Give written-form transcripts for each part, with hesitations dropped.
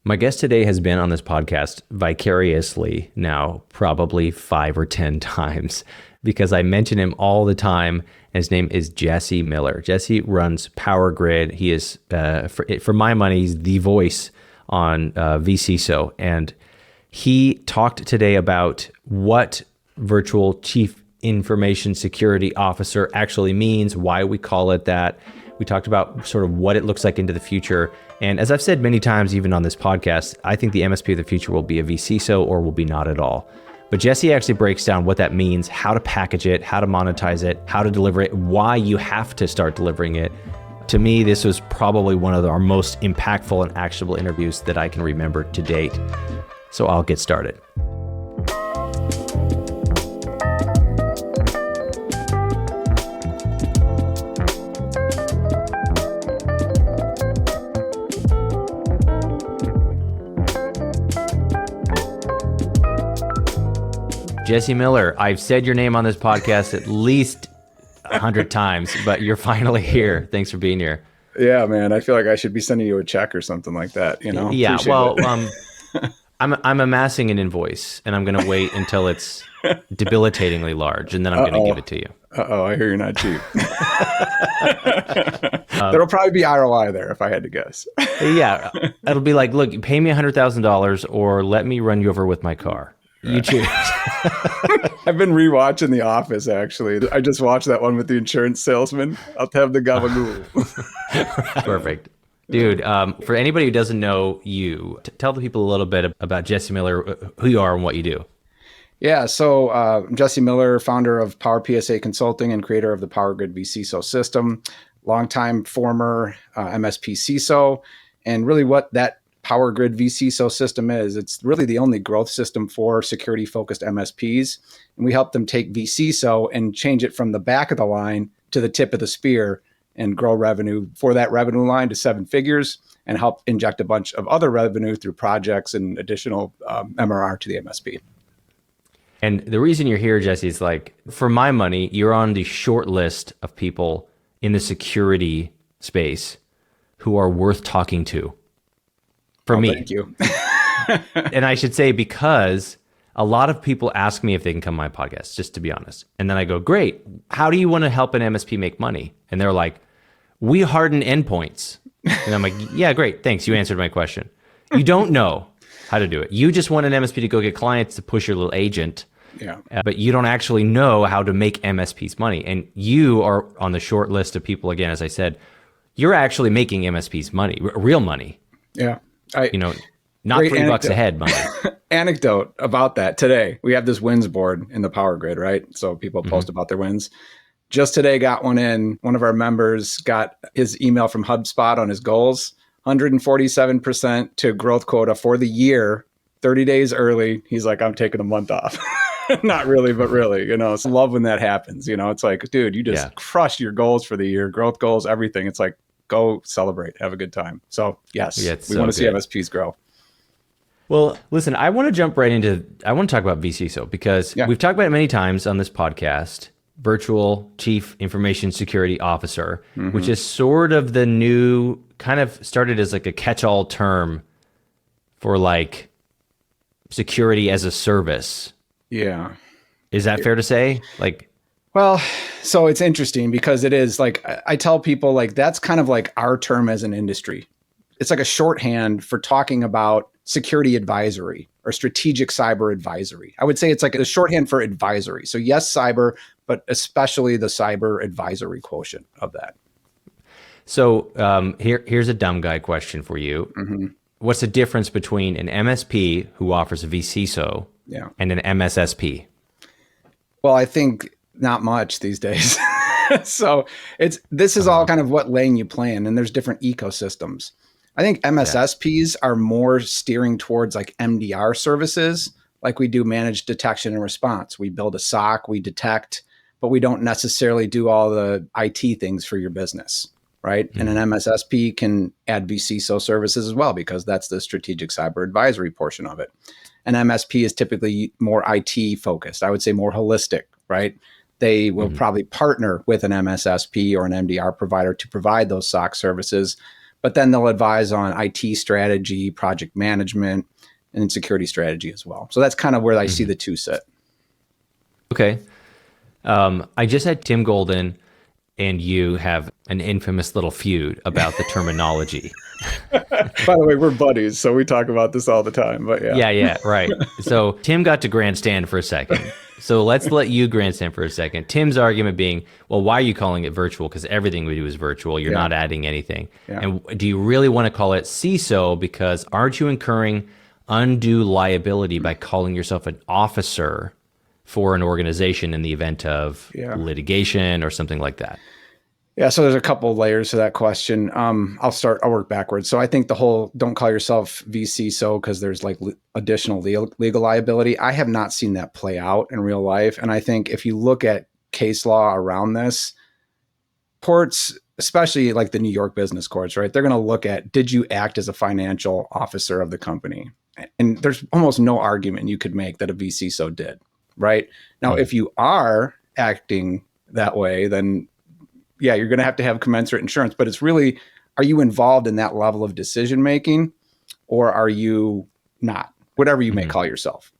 My guest today has been on this podcast vicariously now probably 5 or 10 times because I mention him all the time. And his name is Jesse Miller. Jesse runs Power Grid. He is, for my money, he's the voice on vCISO. And he talked today about what virtual chief information security officer actually means, why we call it that. We talked about sort of what it looks like into the future. And as I've said many times, even on this podcast, I think the MSP of the future will be a vCISO or will be not at all. But Jesse actually breaks down what that means, how to package it, how to monetize it, how to deliver it, why you have to start delivering it. To me, this was probably one of our most impactful and actionable interviews that I can remember to date. So I'll get started. Jesse Miller, I've said your name on this podcast at least 100 times, but you're finally here. Thanks for being here. Yeah, man. I feel like I should be sending you a check or something like that, you know? Yeah, I'm amassing an invoice, and I'm going to wait until it's debilitatingly large, and then I'm going to give it to you. I hear you're not cheap. There'll probably be ROI there if I had to guess. Yeah, it'll be like, look, pay me $100,000 or let me run you over with my car. You choose. I've been rewatching The Office, actually. I just watched that one with the insurance salesman. I'll have the gabagool. Perfect. Dude, for anybody who doesn't know you, tell the people a little bit about Jesse Miller, who you are and what you do. Yeah, so I'm Jesse Miller, founder of Power PSA Consulting and creator of the Power Grid vCISO system, longtime former MSP CISO, and really what that Power Grid vCISO system is. It's really the only growth system for security-focused MSPs. And we help them take vCISO and change it from the back of the line to the tip of the spear and grow revenue for that revenue line to 7 figures and help inject a bunch of other revenue through projects and additional MRR to the MSP. And the reason you're here, Jesse, is like, for my money, you're on the short list of people in the security space who are worth talking to. For me. Thank you. And I should say, because a lot of people ask me if they can come on my podcast, just to be honest. And then I go, great. How do you want to help an MSP make money? And they're like, we harden endpoints. And I'm like, yeah, great. Thanks. You answered my question. You don't know how to do it. You just want an MSP to go get clients to push your little agent. Yeah. But you don't actually know how to make MSPs money. And you are on the short list of people, again, as I said, you're actually making MSPs money, real money. Yeah. Not $3 a head money. Anecdote about that today. We have this wins board in the Power Grid, right? So people post about their wins. Just today got one in. One of our members got his email from HubSpot on his goals, 147% to growth quota for the year, 30 days early. He's like, I'm taking a month off. Not really, but really, So love when that happens. It's like, dude, you just crushed your goals for the year, growth goals, everything. It's like, go celebrate, have a good time. So yes, we want to see MSPs grow. Well, listen, I want to jump right I want to talk about vCISO because we've talked about it many times on this podcast, virtual chief information security officer, which is sort of the new, kind of started as like a catch-all term for like security as a service. Yeah. Is that fair to say? Well, so it's interesting because it is like, I tell people like, that's kind of like our term as an industry. It's like a shorthand for talking about security advisory or strategic cyber advisory. I would say it's like a shorthand for advisory. So yes, cyber, but especially the cyber advisory quotient of that. So here's a dumb guy question for you. What's the difference between an MSP who offers a vCISO and an MSSP? Well, I think not much these days. So this is all kind of what lane you play in, and there's different ecosystems. I think MSSPs are more steering towards like MDR services, like we do managed detection and response. We build a SOC, we detect, but we don't necessarily do all the IT things for your business, right? And an MSSP can add vCISO services as well, because that's the strategic cyber advisory portion of it. An MSP is typically more IT focused. I would say more holistic, right? They will probably partner with an MSSP or an MDR provider to provide those SOC services, but then they'll advise on IT strategy, project management, and security strategy as well. So that's kind of where I see the two sit. Okay. I just had Tim Golden and you have an infamous little feud about the terminology. By the way, we're buddies, so we talk about this all the time, but yeah. Yeah, right. So Tim got to grandstand for a second. So let's let you grandstand for a second. Tim's argument being, well, why are you calling it virtual? Because everything we do is virtual. You're not adding anything. Yeah. And do you really want to call it CISO? Because aren't you incurring undue liability by calling yourself an officer for an organization in the event of litigation or something like that? Yeah, so there's a couple of layers to that question. I'll work backwards. So I think the whole don't call yourself vCISO because there's like additional legal liability. I have not seen that play out in real life. And I think if you look at case law around this, courts, especially like the New York business courts, right? They're going to look at, did you act as a financial officer of the company? And there's almost no argument you could make that a vCISO did, right? Now, if you are acting that way, then yeah, you're going to have commensurate insurance, but it's really, are you involved in that level of decision making or are you not? Whatever you may call yourself.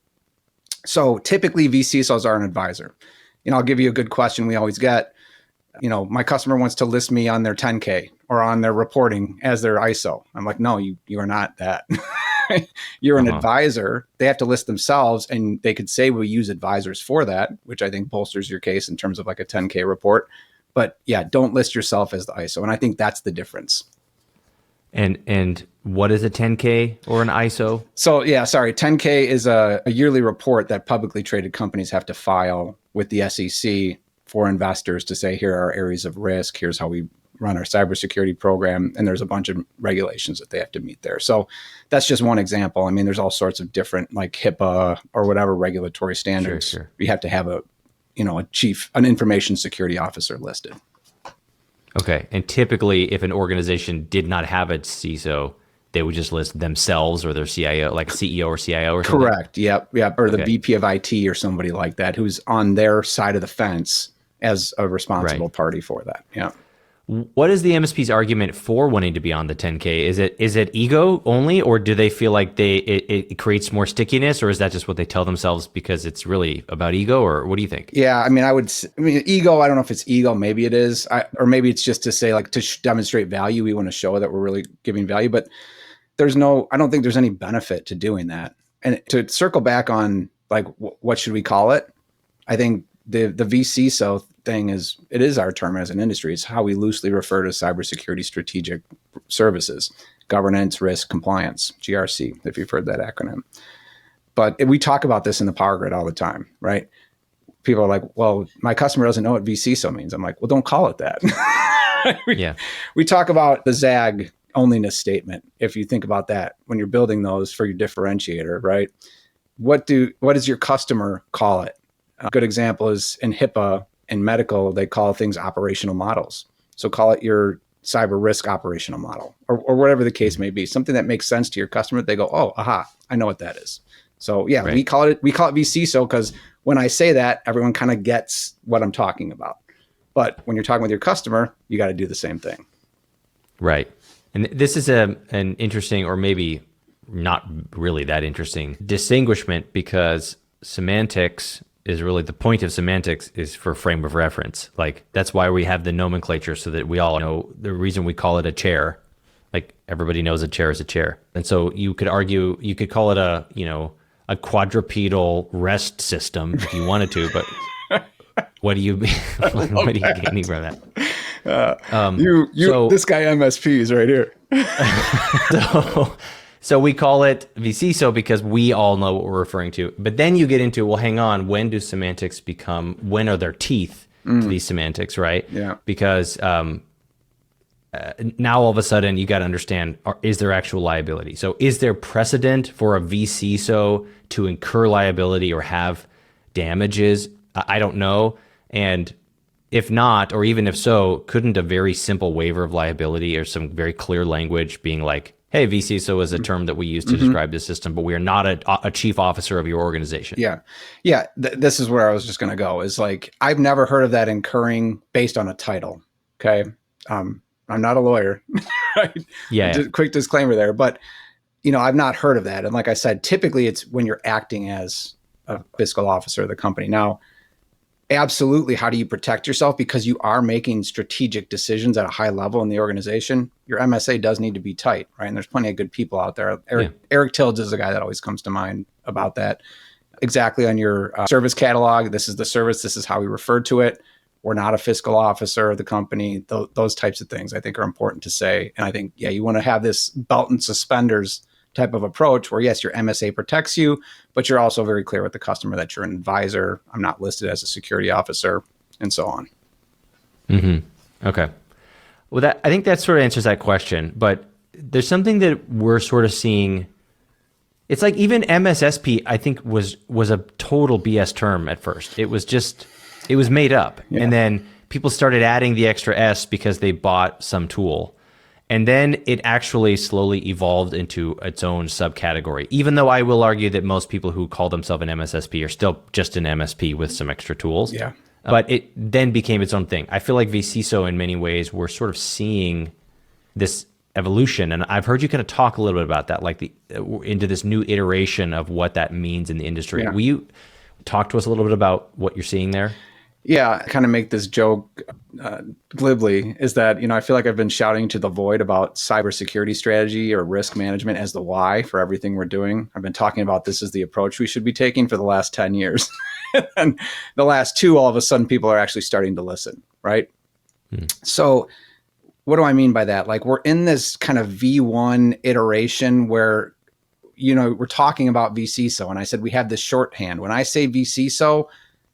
So typically vCISOs are an advisor. I'll give you a good question we always get. My customer wants to list me on their 10K or on their reporting as their ISO. I'm like, no, you are not that. You're an advisor. They have to list themselves, and they could say we use advisors for that, which I think bolsters your case in terms of like a 10K report. But yeah, don't list yourself as the ISO. And I think that's the difference. And what is a 10K or an ISO? So 10K is a yearly report that publicly traded companies have to file with the SEC for investors to say, here are areas of risk. Here's how we run our cybersecurity program. And there's a bunch of regulations that they have to meet there. So that's just one example. I mean, there's all sorts of different like HIPAA or whatever regulatory standards. Sure. You have to have an information security officer listed. Okay. And typically if an organization did not have a CISO, they would just list themselves or their CIO, like CEO or CIO or something? Correct. Yep. Or the VP of IT or somebody like that who's on their side of the fence as a responsible party for that. Yeah. What is the MSP's argument for wanting to be on the 10K? Is it ego only, or do they feel like it creates more stickiness, or is that just what they tell themselves because it's really about ego, or what do you think? Yeah, I mean, ego, I don't know if it's ego, maybe it is, or maybe it's just to say like to demonstrate value. We want to show that we're really giving value, but I don't think there's any benefit to doing that. And to circle back on like, what should we call it? I think the vCISO thing it is our term as an industry. It's how we loosely refer to cybersecurity strategic services, governance, risk, compliance, GRC, if you've heard that acronym. But we talk about this in the Power Grid all the time, right? People are like, well, my customer doesn't know what vCISO means. I'm like, well, don't call it that. We talk about the ZAG onlyness statement. If you think about that, when you're building those for your differentiator, right? What does your customer call it? A good example is in HIPAA and medical, they call things operational models. So call it your cyber risk operational model or whatever the case may be, something that makes sense to your customer. They go, oh, aha, I know what that is. So yeah, right. we call it vCISO because when I say that, everyone kind of gets what I'm talking about. But when you're talking with your customer, you got to do the same thing. Right. And this is an interesting, or maybe not really that interesting, distinguishment, because semantics is really, the point of semantics is for frame of reference. Like that's why we have the nomenclature, so that we all know the reason we call it a chair. Like everybody knows a chair is a chair. And so you could argue, you could call it a quadrupedal rest system if you wanted to, but what do you what are you gaining from that? This guy MSPs right here. So we call it vCISO because we all know what we're referring to. But then you get into, well, hang on, when are there teeth to these semantics, right? Yeah. Because now all of a sudden you got to understand, is there actual liability? So is there precedent for a vCISO to incur liability or have damages? I don't know. And if not, or even if so, couldn't a very simple waiver of liability or some very clear language being like, hey, vCISO is a term that we use to describe this system, but we are not a chief officer of your organization. Yeah. Yeah. This is where I was just going to go, is like, I've never heard of that incurring based on a title. Okay. I'm not a lawyer. Right? Yeah. Just quick disclaimer there. But, I've not heard of that. And like I said, typically it's when you're acting as a fiscal officer of the company. Now, absolutely, how do you protect yourself? Because you are making strategic decisions at a high level in the organization. Your MSA does need to be tight, right? And there's plenty of good people out there. Eric Tilge is a guy that always comes to mind about that. Exactly on your service catalog, this is the service, this is how we refer to it. We're not a fiscal officer of the company. Those types of things I think are important to say. And I think, you want to have this belt and suspenders type of approach where, yes, your MSA protects you, but you're also very clear with the customer that you're an advisor. I'm not listed as a security officer, and so on. Mm-hmm. Okay. Well, I think that sort of answers that question, but there's something that we're sort of seeing. It's like even MSSP, I think was a total BS term at first. It was made up. Yeah. And then people started adding the extra S because they bought some tool. And then it actually slowly evolved into its own subcategory, even though I will argue that most people who call themselves an MSSP are still just an MSP with some extra tools. Yeah. But it then became its own thing. I feel like vCISO in many ways, we're sort of seeing this evolution. And I've heard you kind of talk a little bit about that, like into this new iteration of what that means in the industry. Yeah. Will you talk to us a little bit about what you're seeing there? Yeah, I kind of make this joke glibly is that, I feel like I've been shouting to the void about cybersecurity strategy or risk management as the why for everything we're doing. I've been talking about this as the approach we should be taking for the last 10 years. And the last 2, all of a sudden, people are actually starting to listen, right? So what do I mean by that? Like we're in this kind of V1 iteration where, we're talking about vCISO. And I said we have this shorthand. When I say vCISO,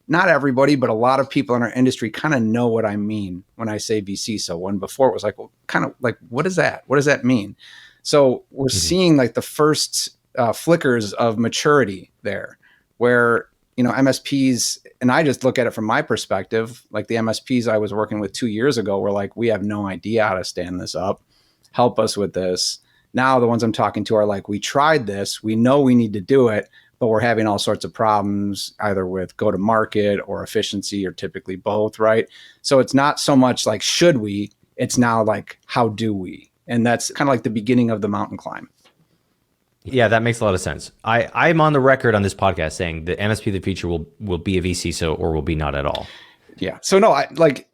not everybody, but a lot of people in our industry kind of know what I mean when I say vCISO. When before it was like, well, kind of like, what is that? What does that mean? So we're seeing like the first flickers of maturity there where, MSPs, and I just look at it from my perspective, like the MSPs I was working with 2 years ago were like, we have no idea how to stand this up. Help us with this. Now the ones I'm talking to are like, we tried this. We know we need to do it, but we're having all sorts of problems either with go to market or efficiency or typically both, right? So it's not so much like, should we, it's now like, how do we? And that's kind of like the beginning of the mountain climb. Yeah, that makes a lot of sense. I'm on the record on this podcast saying the MSP of the future will be a vCISO or will be not at all. Yeah. So no, I like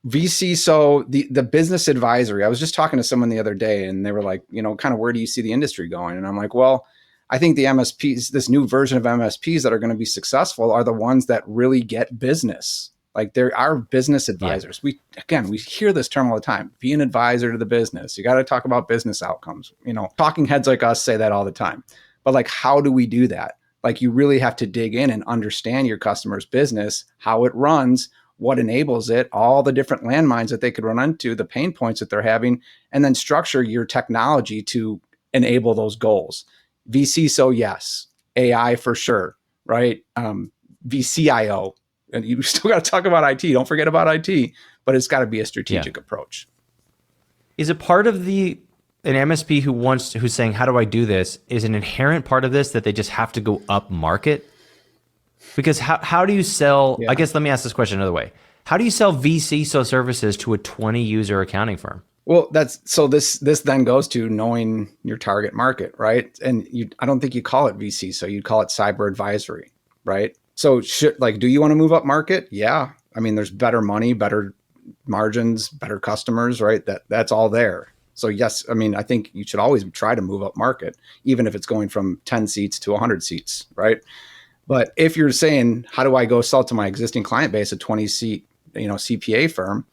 vCISO, the business advisory. I was just talking to someone the other day and they were like, kind of where do you see the industry going? And I'm like, well, I think the MSPs, this new version of MSPs that are going to be successful are the ones that really get business. Like there are business advisors. Yeah. We hear this term all the time, be an advisor to the business. You got to talk about business outcomes. Talking heads like us say that all the time, but like, how do we do that? Like you really have to dig in and understand your customer's business, how it runs, what enables it, all the different landmines that they could run into, the pain points that they're having, and then structure your technology to enable those goals. vCISO, yes. AI for sure, right? vCIO, and you still got to talk about IT. Don't forget about IT, but it's got to be a strategic approach. Is it part of an MSP who's saying, how do I do this? Is an inherent part of this that they just have to go up market? Because how do you sell, I guess, let me ask this question another way. How do you sell vCISO services to a 20 user accounting firm? Well, this then goes to knowing your target market, right? And I don't think you call it vCISO, you'd call it cyber advisory, right? So do you want to move up market? Yeah. I mean, there's better money, better margins, better customers, right? That's all there. So yes, I mean, I think you should always try to move up market, even if it's going from 10 seats to 100 seats, right? But if you're saying, how do I go sell to my existing client base, a 20 seat, CPA firm?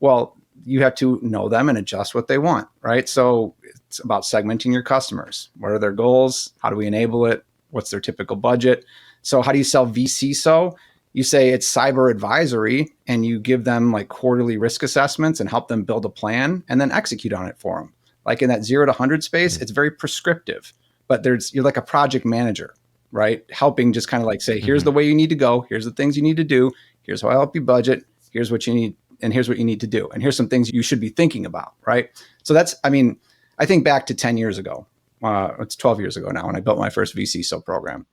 Well, you have to know them and adjust what they want, right? So it's about segmenting your customers. What are their goals? How do we enable it? What's their typical budget? So how do you sell vCISO? You say it's cyber advisory and you give them like quarterly risk assessments and help them build a plan and then execute on it for them. Like in that 0 to 100 space, it's very prescriptive, but you're like a project manager, right? Helping just kind of like say, here's the way you need to go. Here's the things you need to do. Here's how I help you budget. Here's what you need. And here's what you need to do. And here's some things you should be thinking about, right? So I think back to 10 years ago. It's 12 years ago now when I built my first vCISO program.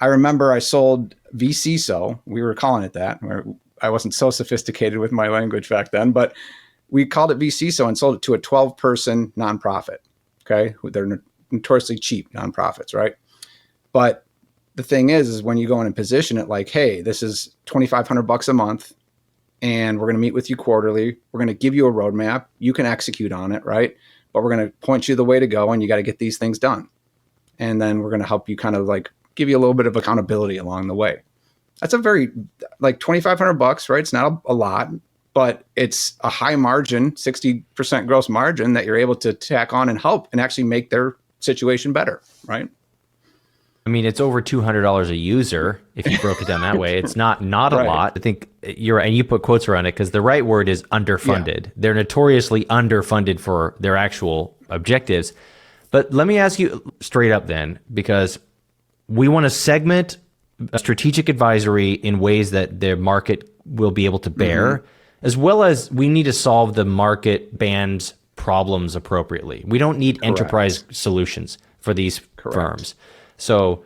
I remember I sold vCISO. We were calling it that. I wasn't so sophisticated with my language back then, but we called it vCISO and sold it to a 12-person nonprofit. Okay. They're notoriously cheap nonprofits, right? But the thing is when you go in and position it like, hey, this is $2,500 a month and we're going to meet with you quarterly. We're going to give you a roadmap. You can execute on it, right? But we're going to point you the way to go and you got to get these things done. And then we're going to help you kind of like give you a little bit of accountability along the way. That's a very like $2,500, right? It's not a lot, but it's a high margin, 60% gross margin that you're able to tack on and help and actually make their situation better, right? I mean, it's over $200 a user if you broke it down that way. It's not a Right. lot. I think you're right, and you put quotes around it because the right word is underfunded. They're notoriously underfunded for their actual objectives. But let me ask you straight up then, because we want to segment strategic advisory in ways that the market will be able to bear, as well as we need to solve the market band's problems appropriately. We don't need enterprise solutions for these firms. So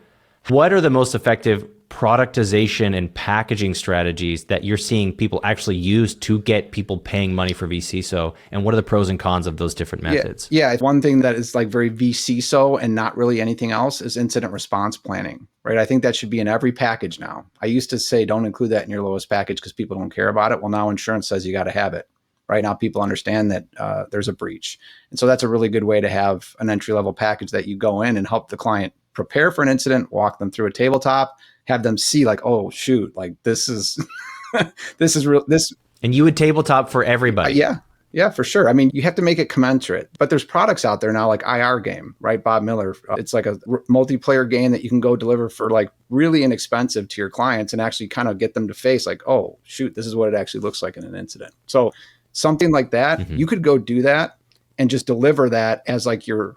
what are the most effective productization and packaging strategies that you're seeing people actually use to get people paying money for vCISO? And what are the pros and cons of those different methods? Yeah. One thing that is like very vCISO and not really anything else is incident response planning, right? I think that should be in every package now. I used to say, don't include that in your lowest package because people don't care about it. Well, now insurance says you got to have it. Right now, people understand that there's a breach. And so that's a really good way to have an entry-level package that you go in and help the client prepare for an incident, walk them through a tabletop, have them see like, oh, shoot, like this is, this is real. And you would tabletop for everybody. Yeah, for sure. I mean, you have to make it commensurate, but there's products out there now like IR Game, right? Bob Miller. It's like a multiplayer game that you can go deliver for like really inexpensive to your clients and actually kind of get them to face like, oh, shoot, this is what it actually looks like in an incident. So something like that, you could go do that and just deliver that as like your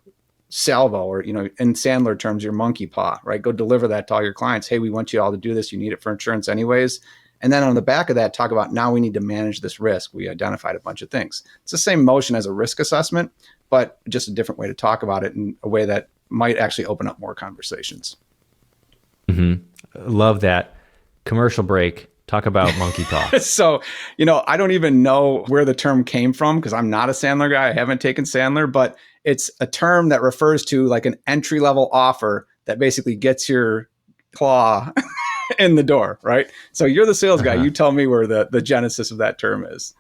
salvo or, in Sandler terms, your monkey paw, right? Go deliver that to all your clients. Hey, we want you all to do this. You need it for insurance anyways. And then on the back of that, talk about now we need to manage this risk. We identified a bunch of things. It's the same motion as a risk assessment, but just a different way to talk about it in a way that might actually open up more conversations. Love that. Commercial break. Talk about monkey paw. So, I don't even know where the term came from because I'm not a Sandler guy. I haven't taken Sandler, but it's a term that refers to like an entry-level offer that basically gets your claw in the door, right? So you're the sales guy. You tell me where the genesis of that term is.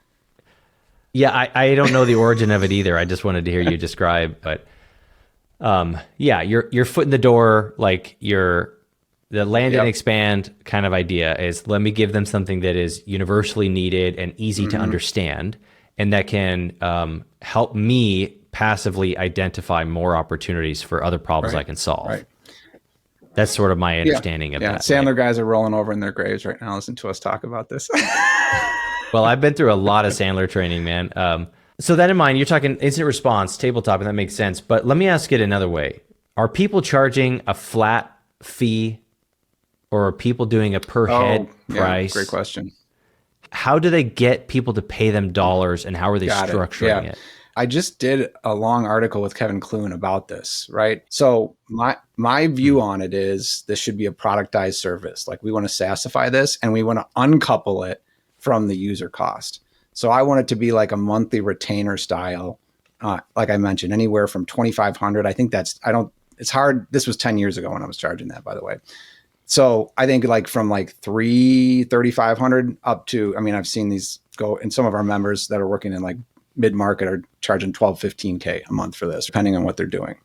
Yeah, I don't know the origin of it either. I just wanted to hear you describe, but your foot in the door, like the land and expand kind of idea is let me give them something that is universally needed and easy to understand, and that can help me passively identify more opportunities for other problems I can solve. Right. That's sort of my understanding of that. Sandler guys are rolling over in their graves right now. Listen to us talk about this. Well, I've been through a lot of Sandler training, man. So that in mind, you're talking incident response, tabletop, and that makes sense. But let me ask it another way. Are people charging a flat fee or are people doing a per head price? Great question. How do they get people to pay them dollars and how are they structuring it? I just did a long article with Kevin Clune about this, right? So my view on it is this should be a productized service. Like we want to SaaSify this and we want to uncouple it from the user cost. So I want it to be like a monthly retainer style. Like I mentioned, anywhere from 2,500. I think it's hard. This was 10 years ago when I was charging that, by the way. So I think like from like 3,500 up to, I've seen these go, and some of our members that are working in like mid-market are charging 12, 15K a month for this, depending on what they're doing.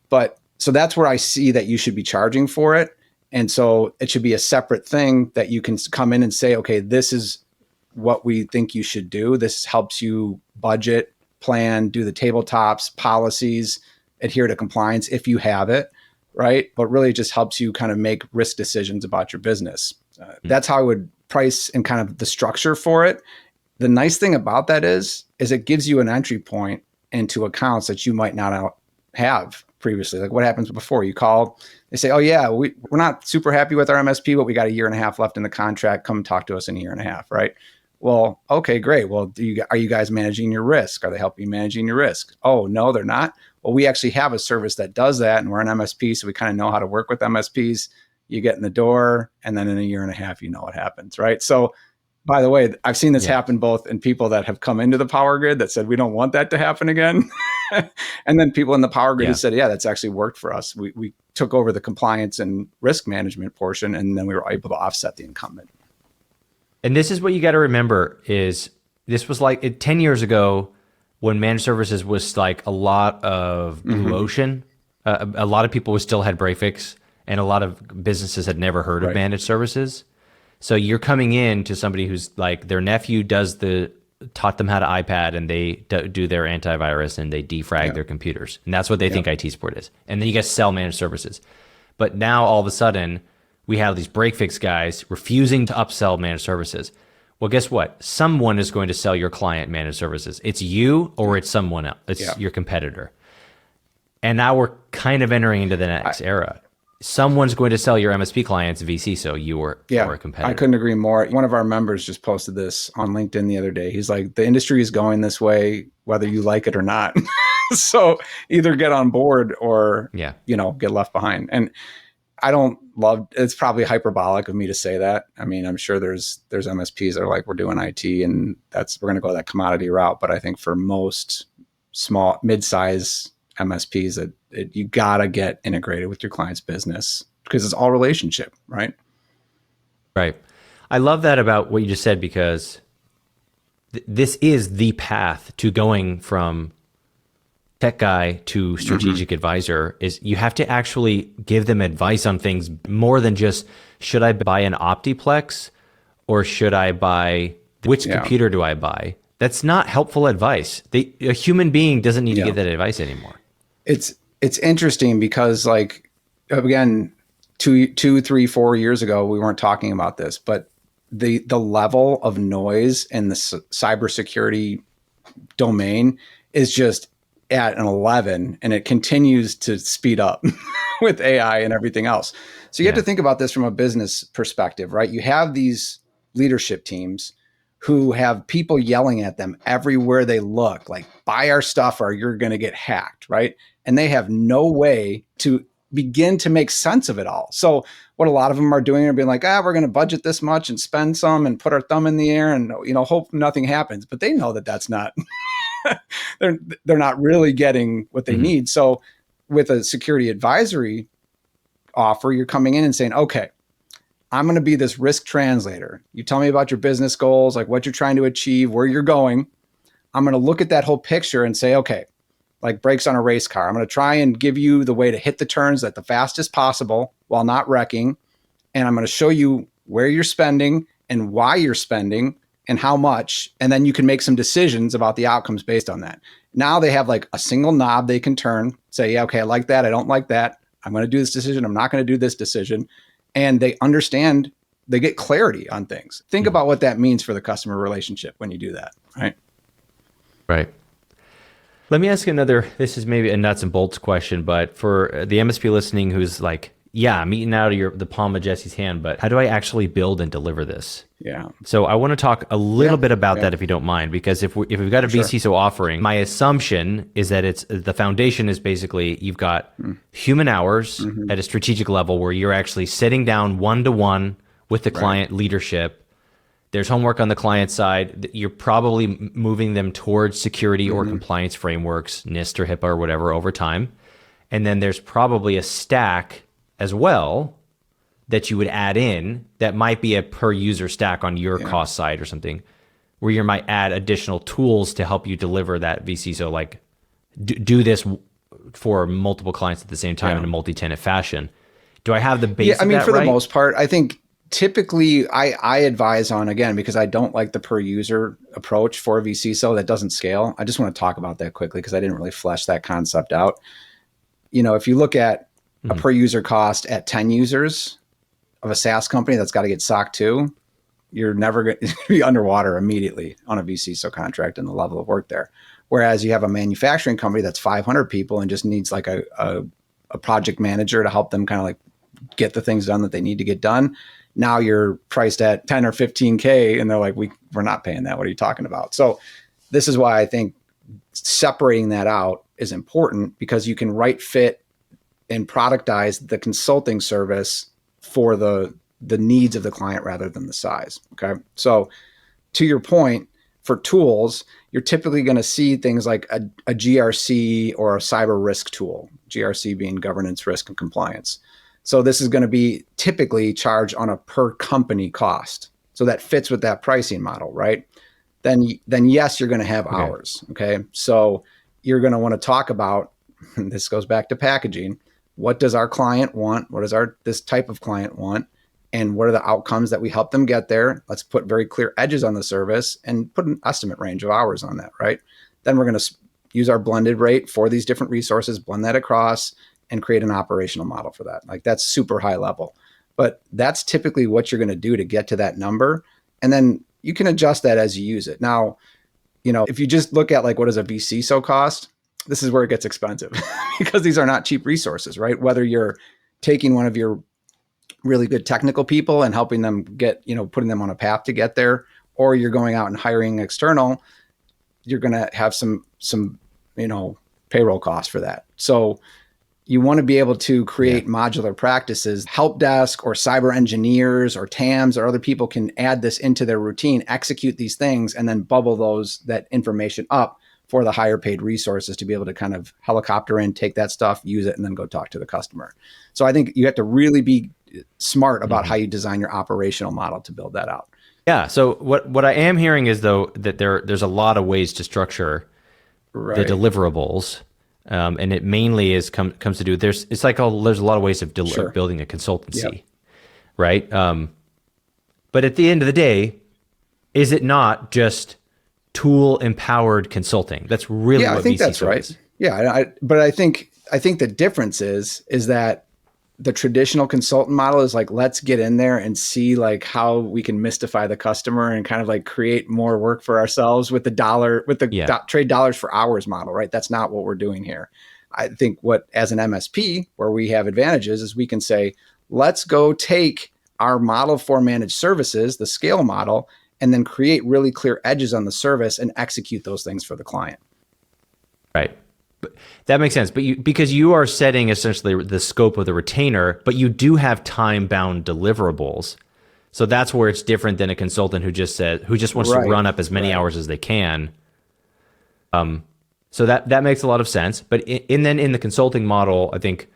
But so that's where I see that you should be charging for it. And so it should be a separate thing that you can come in and say, okay, this is what we think you should do. This helps you budget, plan, do the tabletops, policies, adhere to compliance if you have it, right? But really it just helps you kind of make risk decisions about your business. That's how I would price and kind of the structure for it. The nice thing about that is it gives you an entry point into accounts that you might not have previously. Like what happens before you call, they say, oh yeah, we're not super happy with our MSP, but we got a year and a half left in the contract. Come talk to us in a year and a half, right? Well, okay, great. Well, are you guys managing your risk? Are they helping you managing your risk? Oh, no, they're not. Well, we actually have a service that does that, and we're an MSP, so we kind of know how to work with MSPs. You get in the door, and then in a year and a half, you know what happens, right? So By the way, I've seen this Yeah. happen both in people that have come into the power grid that said, we don't want that to happen again. And then people in the power grid who Yeah. said, yeah, that's actually worked for us. We took over the compliance and risk management portion, and then we were able to offset the incumbent. And this is what you got to remember is this was like 10 years ago when managed services was like a lot of blue ocean. A lot of people still had break fix, and a lot of businesses had never heard of managed services. So you're coming in to somebody who's like their nephew taught them how to iPad, and they do their antivirus and they defrag their computers. And that's what they think IT support is. And then you guys sell managed services. But now all of a sudden we have these break fix guys refusing to upsell managed services. Well, guess what? Someone is going to sell your client managed services. It's you or it's someone else. It's your competitor. And now we're kind of entering into the next era. Someone's going to sell your MSP clients vCISO, you or a competitor. I couldn't agree more. One of our members just posted this on LinkedIn the other day. He's like, the industry is going this way, whether you like it or not. So either get on board or, get left behind. And I don't love, it's probably hyperbolic of me to say that. I mean, I'm sure there's MSPs that are like, we're doing IT and we're going to go that commodity route. But I think for most small, mid-size MSPs that you gotta get integrated with your client's business because it's all relationship, right? Right. I love that about what you just said because this is the path to going from tech guy to strategic advisor. Is you have to actually give them advice on things more than just should I buy an Optiplex or should I buy which computer do I buy? That's not helpful advice. A human being doesn't need to give that advice anymore. It's interesting because, like, again, 2, 3, 4 years ago, we weren't talking about this, but the level of noise in the cybersecurity domain is just at an 11, and it continues to speed up with AI and everything else. So you have to think about this from a business perspective, right? You have these leadership teams who have people yelling at them everywhere they look, like, buy our stuff or you're going to get hacked, right? And they have no way to begin to make sense of it all. So what a lot of them are doing are being like, we're going to budget this much and spend some and put our thumb in the air and, hope nothing happens. But they know that that's not, they're not really getting what they need. So with a security advisory offer, you're coming in and saying, okay, I'm going to be this risk translator. You tell me about your business goals, like what you're trying to achieve, where you're going. I'm going to look at that whole picture and say, okay, like brakes on a race car. I'm going to try and give you the way to hit the turns at the fastest possible while not wrecking. And I'm going to show you where you're spending and why you're spending and how much. And then you can make some decisions about the outcomes based on that. Now they have like a single knob they can turn, say, yeah, okay, I like that. I don't like that. I'm going to do this decision. I'm not going to do this decision. And they understand, they get clarity on things. Think about what that means for the customer relationship when you do that, right? Right. Let me ask another, this is maybe a nuts and bolts question, but for the MSP listening who's like, yeah, I'm eating out of the palm of Jesse's hand, but how do I actually build and deliver this? Yeah. So I want to talk a little bit about that if you don't mind, because if we've got a vCISO offering, my assumption is that the foundation is basically you've got human hours at a strategic level where you're actually sitting down one-to-one with the client leadership. There's homework on the client side. You're probably moving them towards security or compliance frameworks, NIST or HIPAA or whatever over time. And then there's probably a stack as well that you would add in that might be a per user stack on your cost side or something, where you might add additional tools to help you deliver that vCISO, like do this for multiple clients at the same time in a multi-tenant fashion. Do I have the base? Yeah, I mean, for the most part, I think typically I advise on, again, because I don't like the per user approach for vCISO that doesn't scale. I just want to talk about that quickly because I didn't really flesh that concept out. If you look at a per user cost at 10 users of a SaaS company that's got to get SOC 2, you're never going to be underwater immediately on a vCISO contract and the level of work there. Whereas you have a manufacturing company that's 500 people and just needs like a project manager to help them kind of like get the things done that they need to get done. Now you're priced at 10 or 15K and they're like, we're not paying that. What are you talking about? So this is why I think separating that out is important, because you can right fit and productize the consulting service for the needs of the client rather than the size. Okay. So to your point, for tools, you're typically going to see things like a GRC or a cyber risk tool, GRC being governance, risk, and compliance. So this is going to be typically charged on a per company cost. So that fits with that pricing model, right? Then yes, you're going to have hours. Okay. So you're going to want to talk about, this goes back to packaging. What does our client want? What does this type of client want? And what are the outcomes that we help them get there? Let's put very clear edges on the service and put an estimate range of hours on that, right? Then we're going to use our blended rate for these different resources, blend that across, and create an operational model for that. Like, that's super high level. But that's typically what you're going to do to get to that number. And then you can adjust that as you use it. Now, if you just look at like, what does a vCISO cost? This is where it gets expensive because these are not cheap resources, right? Whether you're taking one of your really good technical people and helping them get, putting them on a path to get there, or you're going out and hiring external, you're going to have some payroll costs for that. So you want to be able to create modular practices. Help desk or cyber engineers or TAMs or other people can add this into their routine, execute these things, and then bubble that information up for the higher paid resources to be able to kind of helicopter in, take that stuff, use it, and then go talk to the customer. So I think you have to really be smart about how you design your operational model to build that out. Yeah. So what I am hearing is, though, that there's a lot of ways to structure the deliverables. And it mainly comes to do, there's a lot of ways of building a consultancy, right? But at the end of the day, is it not just tool empowered consulting? That's really what I think vCISO that's right. is. Yeah, but I think the difference is that the traditional consultant model is like, let's get in there and see like how we can mystify the customer and kind of like create more work for ourselves with the trade dollars for hours model, right? That's not what we're doing here. I think as an MSP, where we have advantages, is we can say, let's go take our model for managed services, the scale model, and then create really clear edges on the service and execute those things for the client. Right. That makes sense, because you are setting essentially the scope of the retainer, but you do have time-bound deliverables. So that's where it's different than a consultant who just wants to run up as many hours as they can. So that makes a lot of sense. But then in the consulting model, I think,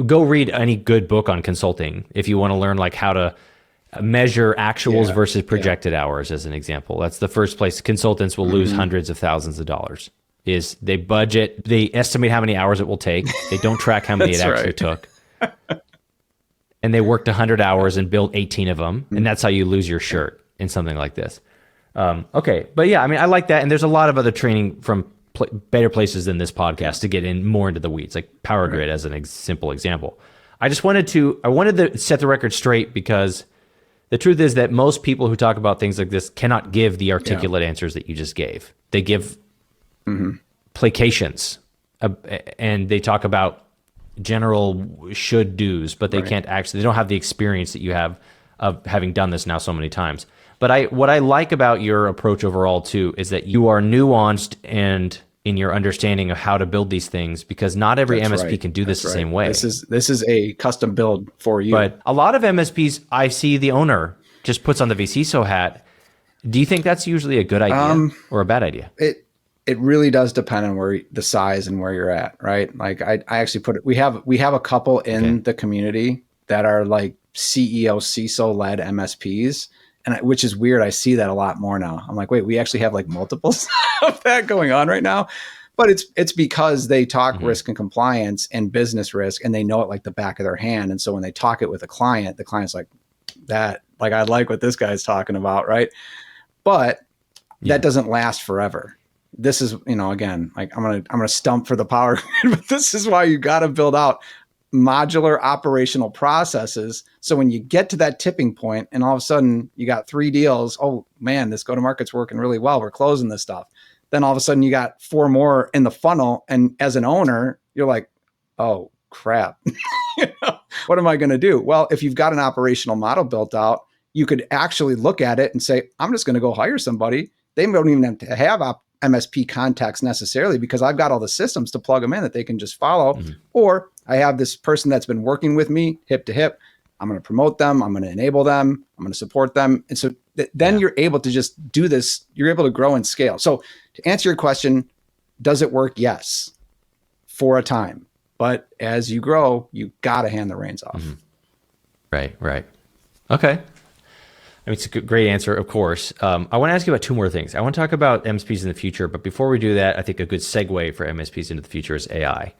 go read any good book on consulting if you want to learn like how to measure actuals versus projected hours, as an example. That's the first place consultants will lose hundreds of thousands of dollars. Is they estimate how many hours it will take. They don't track how many it actually took. And they worked 100 hours and built 18 of them. And that's how you lose your shirt in something like this. Okay. But yeah, I mean, I like that. And there's a lot of other training from better places than this podcast to get more into the weeds, like Power Grid as an simple example. I wanted to set the record straight, because the truth is that most people who talk about things like this cannot give the articulate answers that you just gave. They give placations, and they talk about general should do's, but they they don't have the experience that you have of having done this now so many times. But what I like about your approach overall too is that you are nuanced and in your understanding of how to build these things, because not every MSP can do this the same way. This is a custom build for you. But a lot of MSPs, I see the owner just puts on the vCISO hat. Do you think that's usually a good idea or a bad idea? It really does depend on the size and where you're at, right? Like I actually we have a couple in the community that are like CEO, CISO led MSPs, which is weird. I see that a lot more now. I'm like, wait, we actually have like multiples of that going on right now. But it's because they talk risk and compliance and business risk, and they know it like the back of their hand. And so when they talk it with a client, the client's like, I like what this guy's talking about, right? But that doesn't last forever. This is, again, like I'm gonna stump for the power grid, but this is why you got to build out modular operational processes. So when you get to that tipping point and all of a sudden you got 3 deals, oh man, this go-to-market's working really well, we're closing this stuff. Then all of a sudden you got 4 more in the funnel. And as an owner, you're like, oh crap, what am I going to do? Well, if you've got an operational model built out, you could actually look at it and say, I'm just going to go hire somebody. They don't even have to have MSP contacts necessarily, because I've got all the systems to plug them in that they can just follow. Or I have this person that's been working with me hip to hip. I'm going to promote them. I'm going to enable them. I'm going to support them. And so then you're able to just do this. You're able to grow and scale. So to answer your question, does it work? Yes, for a time. But as you grow, you got to hand the reins off. Right. Okay. I mean, it's a great answer, of course. I want to ask you about two more things. I want to talk about MSPs in the future, but before we do that, I think a good segue for MSPs into the future is AI.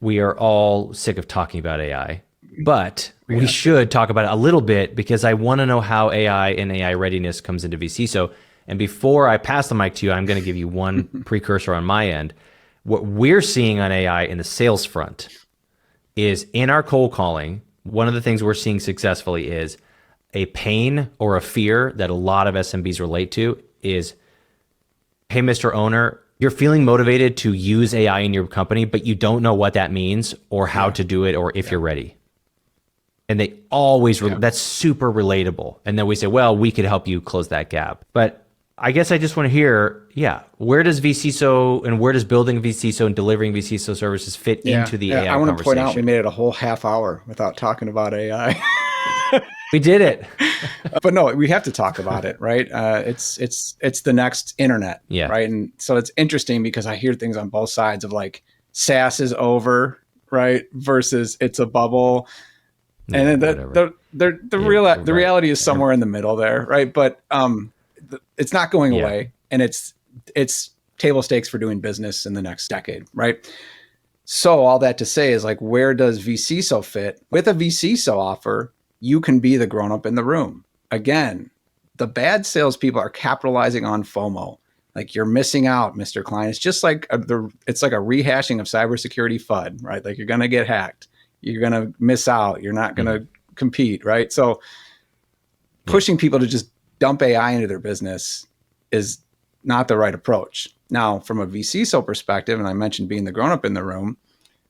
We are all sick of talking about AI, but we should talk about it a little bit because I want to know how AI and AI readiness comes into vCISO. And before I pass the mic to you, I'm going to give you one precursor on my end. What we're seeing on AI in the sales front is in our cold calling, one of the things we're seeing successfully is a pain or a fear that a lot of SMBs relate to is, hey, Mr. Owner, you're feeling motivated to use AI in your company, but you don't know what that means or how to do it or if you're ready. And they always, that's super relatable. And then we say, well, we could help you close that gap. But I guess I just want to hear, where does vCISO and where does building vCISO and delivering vCISO services fit into the AI I want to point conversation? out we made it a whole half hour without talking about AI. We did it. But no, we have to talk about it, right? It's the next internet, right? And so it's interesting because I hear things on both sides of like SaaS is over, right? Versus it's a bubble. And then the reality is somewhere in the middle there, right? But it's not going away, and it's table stakes for doing business in the next decade, right? So all that to say is like, where does vCISO fit? With a vCISO offer, you can be the grown-up in the room. Again, the bad salespeople are capitalizing on FOMO. Like, you're missing out, Mr. Client. It's just like it's like a rehashing of cybersecurity FUD, right? Like, you're going to get hacked. You're going to miss out. You're not going to compete, right? So pushing people to just dump AI into their business is not the right approach. Now, from a vCISO perspective, and I mentioned being the grown-up in the room,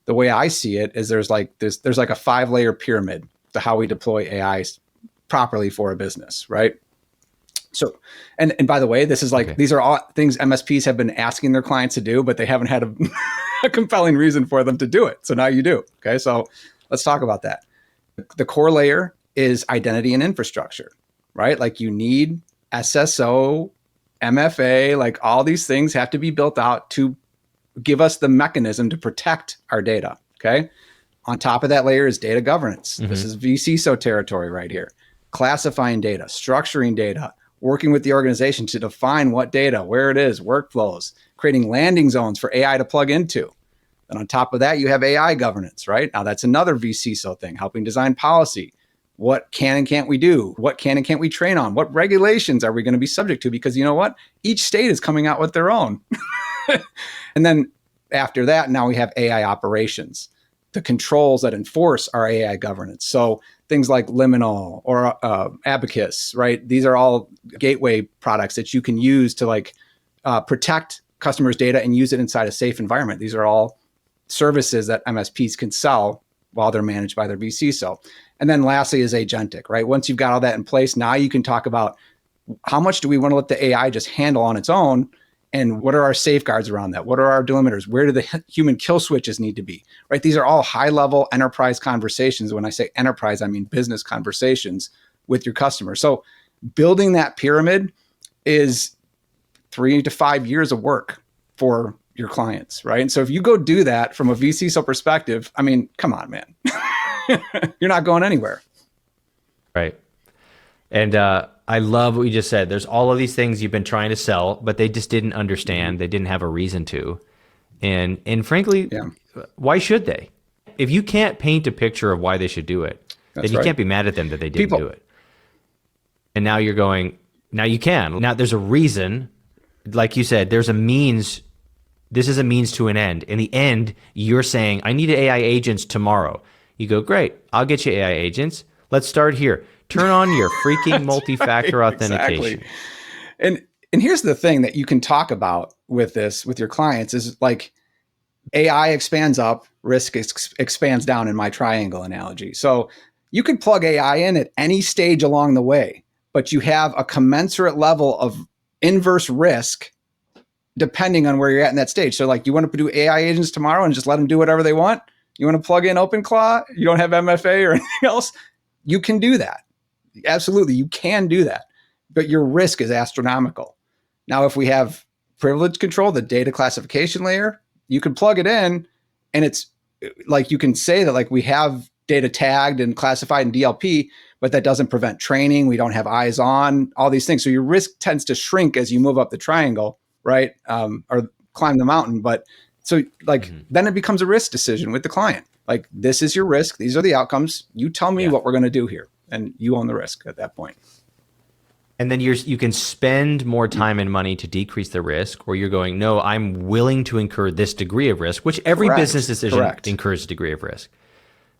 the way I see it is there's like a 5-layer pyramid to how we deploy AI properly for a business, right? So, and by the way, this is like, these are all things MSPs have been asking their clients to do, but they haven't had a compelling reason for them to do it. So now you do. Okay. So let's talk about that. The core layer is identity and infrastructure, right? Like, you need SSO, MFA, like all these things have to be built out to give us the mechanism to protect our data. Okay. On top of that layer is data governance. This is vCISO territory right here. Classifying data, structuring data, working with the organization to define what data, where it is, workflows, creating landing zones for AI to plug into. And on top of that, you have AI governance, right? Now that's another vCISO thing, helping design policy. What can and can't we do? What can and can't we train on? What regulations are we going to be subject to? Because you know what? Each state is coming out with their own. And then after that, now we have AI operations, the controls that enforce our AI governance. So things like Liminal or Abacus, right? These are all gateway products that you can use to like protect customers' data and use it inside a safe environment. These are all services that MSPs can sell while they're managed by their vCISO. And then lastly is agentic, right? Once you've got all that in place, now you can talk about how much do we want to let the AI just handle on its own? And what are our safeguards around that? What are our delimiters? Where do the human kill switches need to be, right? These are all high-level enterprise conversations. When I say enterprise, I mean business conversations with your customer. So building that pyramid is 3 to 5 years of work for your clients, right? And so if you go do that from a vCISO perspective, I mean, come on, man. You're not going anywhere. Right. And I love what you just said. There's all of these things you've been trying to sell, but they just didn't understand. They didn't have a reason to. And frankly, why should they? If you can't paint a picture of why they should do it, then you can't be mad at them that they didn't do it. And now you're going, now you can. Now there's a reason. Like you said, there's a means. This is a means to an end. In the end, you're saying, I need AI agents tomorrow. You go, great, I'll get you AI agents. Let's start here. Turn on your freaking multi-factor authentication. Exactly. And here's the thing that you can talk about with this, with your clients, is like AI expands up, risk expands down in my triangle analogy. So you could plug AI in at any stage along the way, but you have a commensurate level of inverse risk depending on where you're at in that stage. So like, you want to do AI agents tomorrow and just let them do whatever they want? You want to plug in OpenClaw? You don't have MFA or anything else? You can do that. Absolutely, you can do that. But your risk is astronomical. Now, if we have privilege control, the data classification layer, you can plug it in and it's like you can say that like we have data tagged and classified in DLP, but that doesn't prevent training. We don't have eyes on, all these things. So your risk tends to shrink as you move up the triangle, right? Or climb the mountain. But so like then it becomes a risk decision with the client. Like, this is your risk. These are the outcomes. You tell me what we're going to do here. And you own the risk at that point. And then you can spend more time and money to decrease the risk, or you're going, no, I'm willing to incur this degree of risk, which every business decision incurs a degree of risk.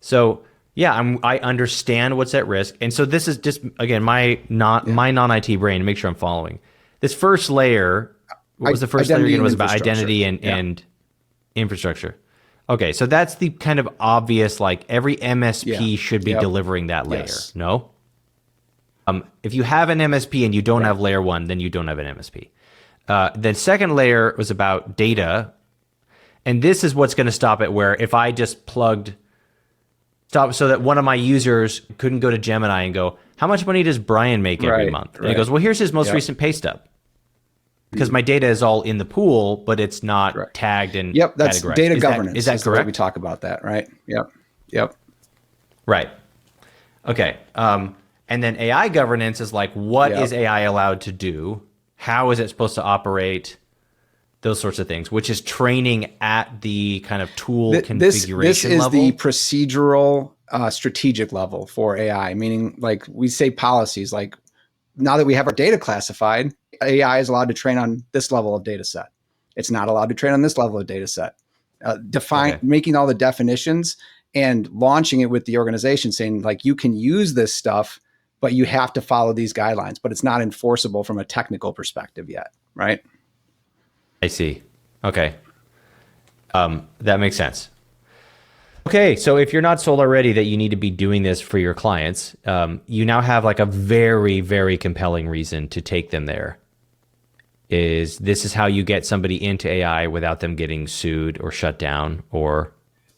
So yeah, I understand what's at risk. And so this is just, again, my non-IT brain to make sure I'm following. This first layer, what was the first layer again? Was about identity and infrastructure. Okay, so that's the kind of obvious, like every MSP should be delivering that layer, no? If you have an MSP and you don't have layer one, then you don't have an MSP. The second layer was about data. And this is what's going to stop it, where if I just stop so that one of my users couldn't go to Gemini and go, how much money does Brian make every month? And he goes, well, here's his most recent pay stub. Because my data is all in the pool, but it's not tagged and that's categorized. Data governance. Is that correct? The way we talk about that, right? Yep. Right. Okay. And then AI governance is like, what is AI allowed to do? How is it supposed to operate? Those sorts of things, which is training at the kind of tool configuration level. This is the procedural, strategic level for AI, meaning like we say policies, like now that we have our data classified, AI is allowed to train on this level of data set. It's not allowed to train on this level of data set. Making all the definitions and launching it with the organization saying like, you can use this stuff, but you have to follow these guidelines, but it's not enforceable from a technical perspective yet, right? I see. Okay. That makes sense. Okay, so if you're not sold already that you need to be doing this for your clients, you now have like a very, very compelling reason to take them there. This is how you get somebody into AI without them getting sued or shut down or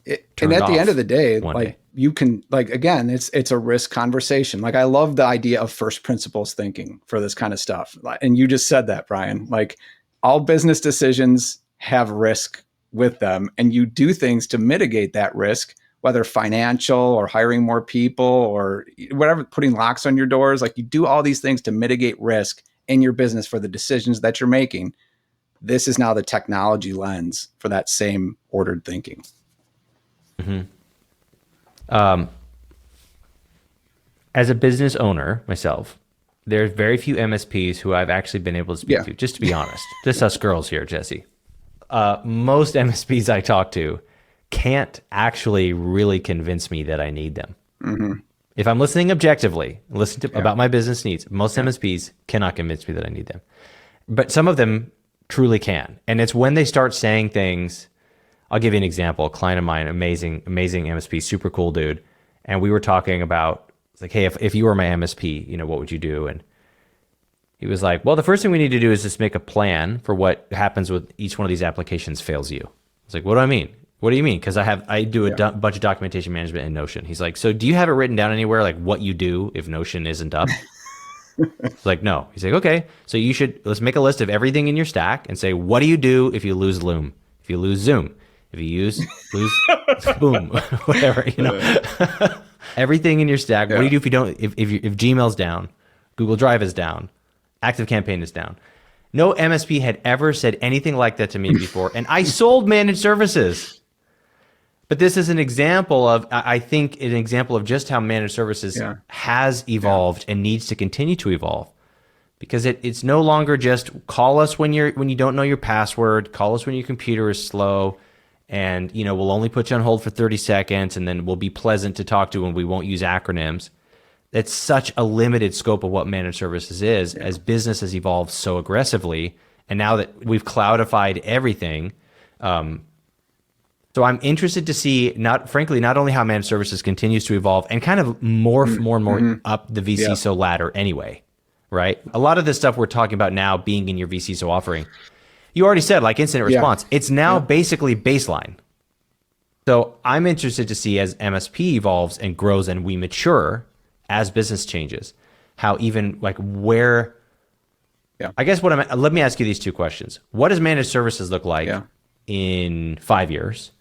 and at the end of the day, like you can, like, again, it's a risk conversation. Like, I love the idea of first principles thinking for this kind of stuff. And you just said that, Brian, like all business decisions have risk with them, and you do things to mitigate that risk, whether financial or hiring more people or whatever, putting locks on your doors. Like, you do all these things to mitigate risk in your business for the decisions that you're making. This is now the technology lens for that same ordered thinking. As a business owner myself, there's very few MSPs who I've actually been able to speak to, just to be honest. Just us girls here, Jesse. Most MSPs I talk to can't actually really convince me that I need them. If I'm listening objectively, about my business needs, most MSPs cannot convince me that I need them. But some of them truly can. And it's when they start saying things. I'll give you an example. A client of mine, amazing MSP, super cool dude. And we were talking about, it's like, hey, if you were my MSP, what would you do? And he was like, well, the first thing we need to do is just make a plan for what happens with each one of these applications fails you. I was like, what do I mean? What do you mean? Because I do a bunch of documentation management in Notion. He's like, so do you have it written down anywhere, like what you do if Notion isn't up? It's like, no. He's like, okay, so let's make a list of everything in your stack and say, what do you do if you lose Loom? If you lose Zoom? If you lose Boom, whatever, everything in your stack. What do you do if you don't? If Gmail's down, Google Drive is down, ActiveCampaign is down. No MSP had ever said anything like that to me before, and I sold managed services. But this is an example of, I think, an example of just how managed services has evolved and needs to continue to evolve, because it's no longer just call us when you don't know your password, call us when your computer is slow. And, we'll only put you on hold for 30 seconds and then we'll be pleasant to talk to and we won't use acronyms. That's such a limited scope of what managed services is as business has evolved so aggressively. And now that we've cloudified everything. So I'm interested to see, not only how managed services continues to evolve and kind of morph more and more up the vCISO ladder anyway, right? A lot of this stuff we're talking about now being in your vCISO offering. You already said, like incident response. It's now basically baseline. So I'm interested to see as MSP evolves and grows and we mature, as business changes, how even like where, Yeah. I guess let me ask you these two questions. What does managed services look like in 5 years?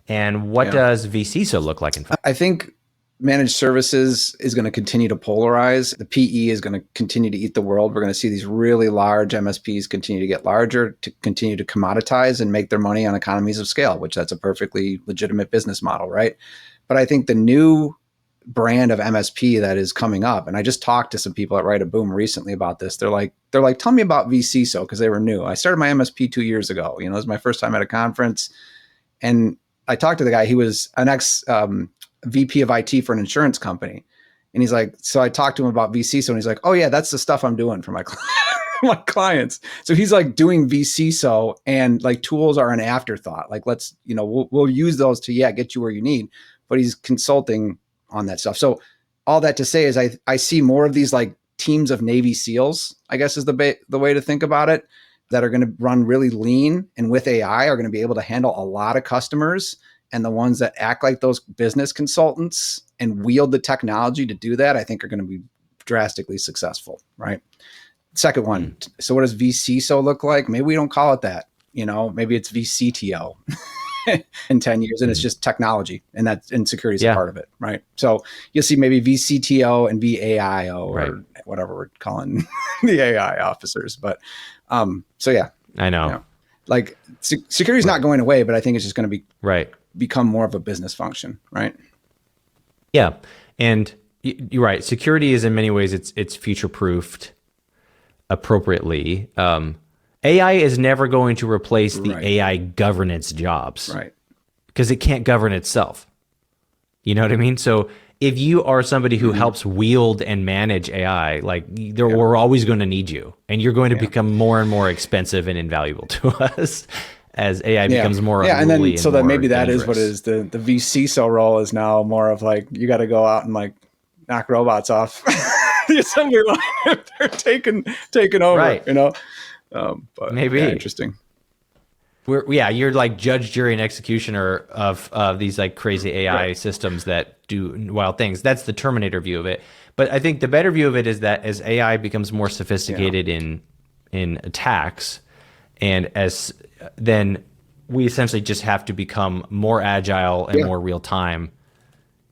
And what does vCISO look like in 5 years? I think managed services is going to continue to polarize. The PE is going to continue to eat the world. We're going to see these really large MSPs continue to get larger, to continue to commoditize and make their money on economies of scale, which that's a perfectly legitimate business model, right? But I think the new brand of MSP that is coming up, and I just talked to some people at Write a Boom recently about this. They're like, tell me about vCISO, because they were new. I started my MSP 2 years ago. You know, it was my first time at a conference, and I talked to the guy. He was an ex VP of IT for an insurance company. And he's like, so I talked to him about vCISO, and he's like, oh yeah, that's the stuff I'm doing for my my clients. So he's like doing vCISO, and like tools are an afterthought. Like, let's, you know, we'll use those to, get you where you need, but he's consulting on that stuff. So all that to say is I see more of these like teams of Navy SEALs, I guess is the way to think about it, that are going to run really lean, and with AI are going to be able to handle a lot of customers. And the ones that act like those business consultants and wield the technology to do that, I think are going to be drastically successful, right? Second one. So what does vCISO look like? Maybe we don't call it that. You know, maybe it's vCTO in 10 years, and it's just technology, and security is a part of it, right? So you'll see maybe vCTO and VAIO, or whatever we're calling the AI officers. But so yeah, I know. You know, like security is not going away, but I think it's just going to be become more of a business function, right? Yeah, and you're right. Security is in many ways it's future proofed appropriately. AI is never going to replace the AI governance jobs, right? Because it can't govern itself. You know what I mean? So if you are somebody who helps wield and manage AI, like we're always going to need you, and you're going to become more and more expensive and invaluable to us as AI becomes more and then so that maybe that dangerous. is what it is. The vCISO role is now more of like, you got to go out and like knock robots off the assembly line if they're taking over, you know. But maybe interesting. You're like judge, jury, and executioner of these like crazy AI systems that do wild things. That's the Terminator view of it. But I think the better view of it is that as AI becomes more sophisticated in attacks, and then we essentially just have to become more agile and more real time.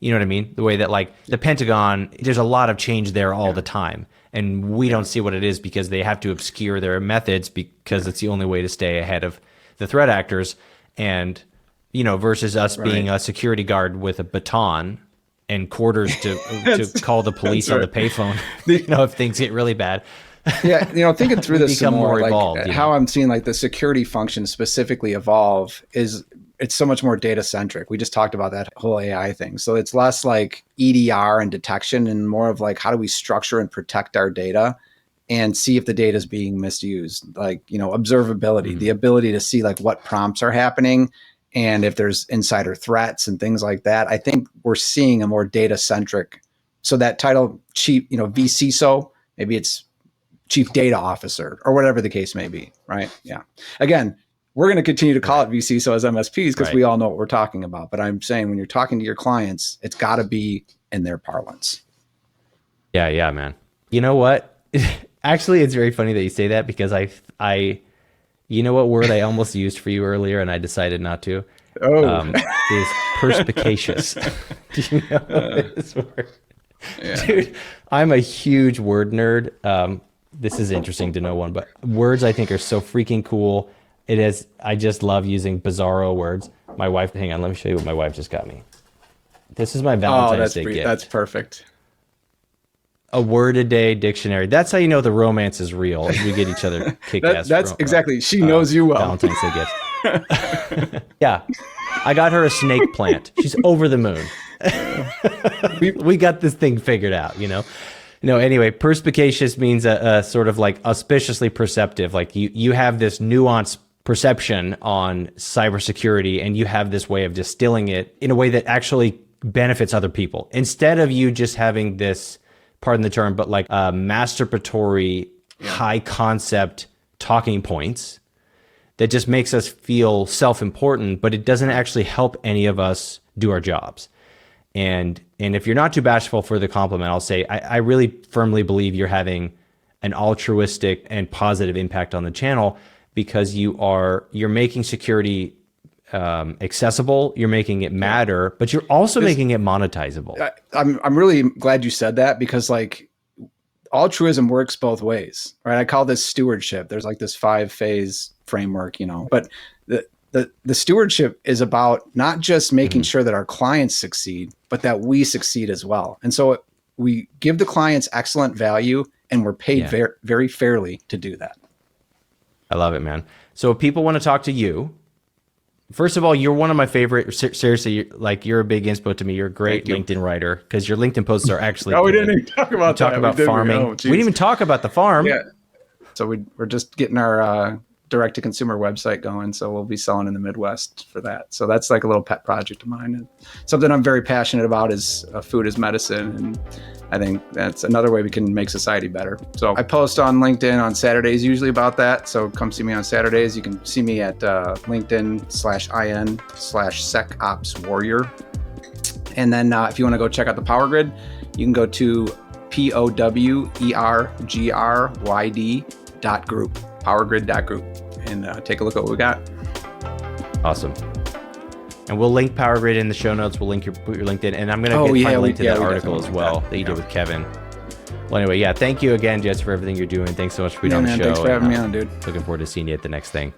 You know what I mean? The way that like the Pentagon, there's a lot of change there all the time. And we don't see what it is because they have to obscure their methods because it's the only way to stay ahead of the threat actors. And, you know, versus us being a security guard with a baton and quarters to call the police on the payphone, you know, if things get really bad. You know, thinking through this some more, like evolved, how I'm seeing like the security function specifically evolve is it's so much more data centric. We just talked about that whole AI thing. So it's less like EDR and detection and more of like, how do we structure and protect our data and see if the data is being misused? Like, you know, observability, the ability to see like what prompts are happening and if there's insider threats and things like that. I think we're seeing a more data centric. So that title, chief, you know, vCISO, maybe it's chief data officer or whatever the case may be, right? Yeah. Again, we're going to continue to call it vCISO as MSPs because we all know what we're talking about. But I'm saying when you're talking to your clients, it's got to be in their parlance. Yeah, man. You know what? Actually, it's very funny that you say that because you know what word I almost used for you earlier and I decided not to? Is perspicacious. Do you know this word? Yeah. Dude, I'm a huge word nerd. This is interesting to know one, but words I think are so freaking cool. I just love using bizarro words. My wife, hang on, let me show you what my wife just got me. This is my Valentine's Day gift. That's perfect. A word a day dictionary. That's how you know the romance is real. We get each other kick-ass. That's exactly. She knows you well. Valentine's Day gift. Yeah. I got her a snake plant. She's over the moon. We got this thing figured out, you know? No, anyway, perspicacious means a sort of like auspiciously perceptive. Like you have this nuanced perception on cybersecurity and you have this way of distilling it in a way that actually benefits other people. Instead of you just having this, pardon the term, but like masturbatory, high concept talking points that just makes us feel self-important, but it doesn't actually help any of us do our jobs. And And if you're not too bashful for the compliment, I'll say I really firmly believe you're having an altruistic and positive impact on the channel, because you're making security accessible, you're making it matter, but you're also making it monetizable. I'm really glad you said that, because like altruism works both ways, right? I call this stewardship. There's like this 5-phase framework, but the stewardship is about not just making sure that our clients succeed, but that we succeed as well. And so we give the clients excellent value, and we're paid very, very fairly to do that. I love it, man. So if people want to talk to you, first of all, you're one of my favorite. Seriously, you're a big inspo to me. You're a great LinkedIn writer, because your LinkedIn posts are actually. We didn't even talk about that. Talk about farming. We didn't even talk about the farm. Yeah. So we're just getting our direct-to-consumer website going. So we'll be selling in the Midwest for that. So that's like a little pet project of mine. And something I'm very passionate about is food as medicine. And I think that's another way we can make society better. So I post on LinkedIn on Saturdays usually about that. So come see me on Saturdays. You can see me at LinkedIn/IN/SecOpsWarrior. And then if you want to go check out the Power Grid, you can go to POWERGRYD.group, powergrid.group, and take a look at what we got. Awesome. And we'll link Power Grid in the show notes. We'll link your LinkedIn, and I'm going to find a link to that article as well that you did with Kevin. Well, anyway, thank you again, Jesse, for everything you're doing. Thanks so much for being on the show. Thanks for having me on, dude. Looking forward to seeing you at the next thing.